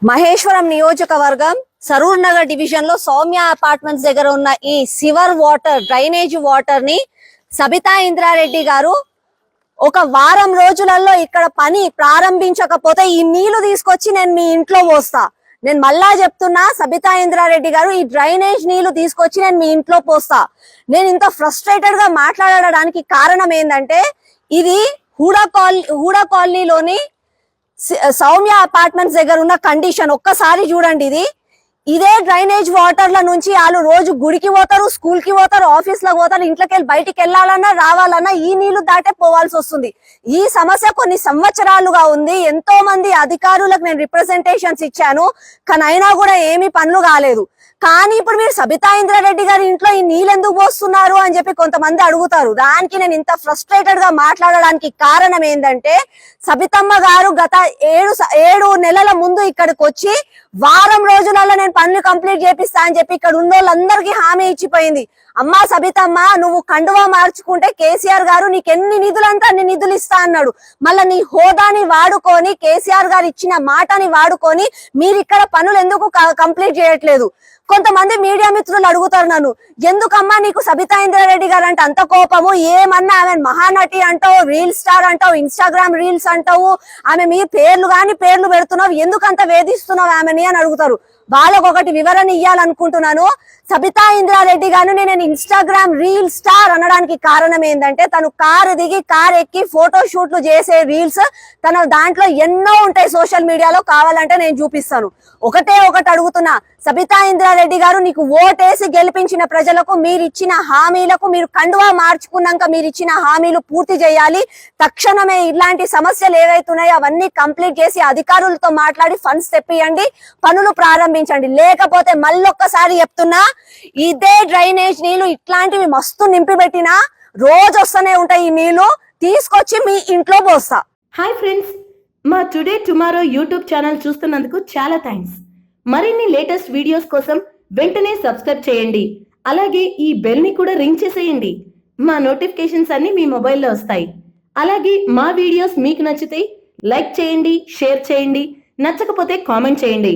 మహేశ్వరం నియోజకవర్గం సరూర్ నగర్ డివిజన్ లో సౌమ్య అపార్ట్మెంట్స్ దగ్గర ఉన్న ఈ సివర్ వాటర్ డ్రైనేజ్ వాటర్ ని సబితా ఇంద్రారెడ్డి గారు ఒక వారం రోజులలో ఇక్కడ పని ప్రారంభించకపోతే ఈ నీళ్లు తీసుకొచ్చి నేను మీ ఇంట్లో పోస్తా. నేను మళ్ళా చెప్తున్నా, సబితా ఇంద్రారెడ్డి గారు ఈ డ్రైనేజ్ నీళ్లు తీసుకొచ్చి నేను మీ ఇంట్లో పోస్తా. నేను ఇంత ఫ్రస్ట్రేటెడ్ గా మాట్లాడడానికి కారణం ఏంటంటే, ఇది హూడా కాలనీలోని సౌమ్య అపార్ట్మెంట్స్ దగ్గర ఉన్న కండిషన్ ఒక్కసారి చూడండి. ఇదే డ్రైనేజ్ వాటర్ల నుంచి వాళ్ళు రోజు గుడికి పోతారు, స్కూల్ కి పోతారు, ఆఫీస్ లకు పోతారు, ఇంట్లోకి వెళ్ళి బయటికి వెళ్ళాలన్నా రావాలన్నా ఈ నీళ్లు దాటే పోవాల్సి వస్తుంది. ఈ సమస్య కొన్ని సంవత్సరాలుగా ఉంది. ఎంతో మంది అధికారులకు నేను రిప్రజెంటేషన్స్ ఇచ్చాను, కానీ అయినా కూడా ఏమీ పనులు కాలేదు. కానీ ఇప్పుడు మీరు సబితా ఇంద్రారెడ్డి గారి ఇంట్లో ఈ నీళ్ళు ఎందుకు పోస్తున్నారు అని చెప్పి కొంతమంది అడుగుతారు. దానికి నేను ఇంత ఫ్రస్ట్రేటెడ్ గా మాట్లాడడానికి కారణం ఏంటంటే, సబితమ్మ గారు గత 7 నెలల ముందు ఇక్కడికి వచ్చి వారం రోజులలో నేను పనులు కంప్లీట్ చేపిస్తా అని చెప్పి ఇక్కడ ఉన్న వాళ్ళందరికీ హామీ ఇచ్చిపోయింది. అమ్మా సబితమ్మ, నువ్వు కండువా మార్చుకుంటే కేసీఆర్ గారు నీకు ఎన్ని నిధులంతా అన్ని నిధులు ఇస్తా అన్నాడు. మళ్ళీ నీ హోదాని వాడుకొని, కేసీఆర్ గారు ఇచ్చిన మాటని వాడుకొని మీరు ఇక్కడ పనులు ఎందుకు కంప్లీట్ చేయట్లేదు? కొంతమంది మీడియా మిత్రులు అడుగుతారు నన్ను, ఎందుకమ్మా నీకు సబితా ఇంద్రారెడ్డి గారు అంటే అంత కోపము? ఏమన్నా ఆమె మహానటి అంటావు, రీల్ స్టార్ అంటావు, ఇన్స్టాగ్రామ్ రీల్స్ అంటావు, ఆమె మీ పేర్లు పెడుతున్నావు, ఎందుకంత వేధిస్తున్నావు ఆమెని అని అడుగుతారు. వాళ్ళకు ఒకటి వివరణ ఇవ్వాలనుకుంటున్నాను. సబితా ఇంద్రారెడ్డి గారు నేను ఇన్స్టాగ్రామ్ రీల్ స్టార్ అనడానికి కారణం ఏంటంటే, తను కారు దిగి కారు ఎక్కి ఫోటో షూట్లు చేసే రీల్స్ తన దాంట్లో ఎన్నో ఉంటాయి సోషల్ మీడియాలో. కావాలంటే నేను చూపిస్తాను. ఒకటి అడుగుతున్నా, సబితా ఇంద్రారెడ్డి గారు నీకు ఓటేసి గెలిపించిన ప్రజలకు మీరు ఇచ్చిన హామీలకు మీరు కండువా మార్చుకున్నాక మీరు ఇచ్చిన హామీలు పూర్తి చేయాలి. తక్షణమే ఇలాంటి సమస్యలు ఏవైతున్నాయో అవన్నీ కంప్లీట్ చేసి అధికారులతో మాట్లాడి ఫండ్స్ తెప్పియండి, పనులు ప్రారంభించండి. లేకపోతే మళ్ళొక్కసారి చెప్తున్నా, ఇదే డ్రైనేజ్ నీళ్లు ఇట్లాంటివి మస్తు నింపి పెట్టినా రోజు వస్తూనే ఉంటాయి. ఈ నీళ్లు తీసుకొచ్చి మీ ఇంట్లో పోస్తా. హాయ్ ఫ్రెండ్స్, మా టుడే టుమారో యూట్యూబ్ ఛానల్ చూస్తున్నందుకు చాలా థ్యాంక్స్. మరిన్ని లేటెస్ట్ వీడియోస్ కోసం వెంటనే సబ్స్క్రైబ్ చేయండి. అలాగే ఈ బెల్ ని కూడా రింగ్ చేసేయండి. మా నోటిఫికేషన్స్ అన్ని మీ మొబైల్లో వస్తాయి. అలాగే మా వీడియోస్ మీకు నచ్చితే లైక్ చేయండి, షేర్ చేయండి, నచ్చకపోతే కామెంట్ చేయండి.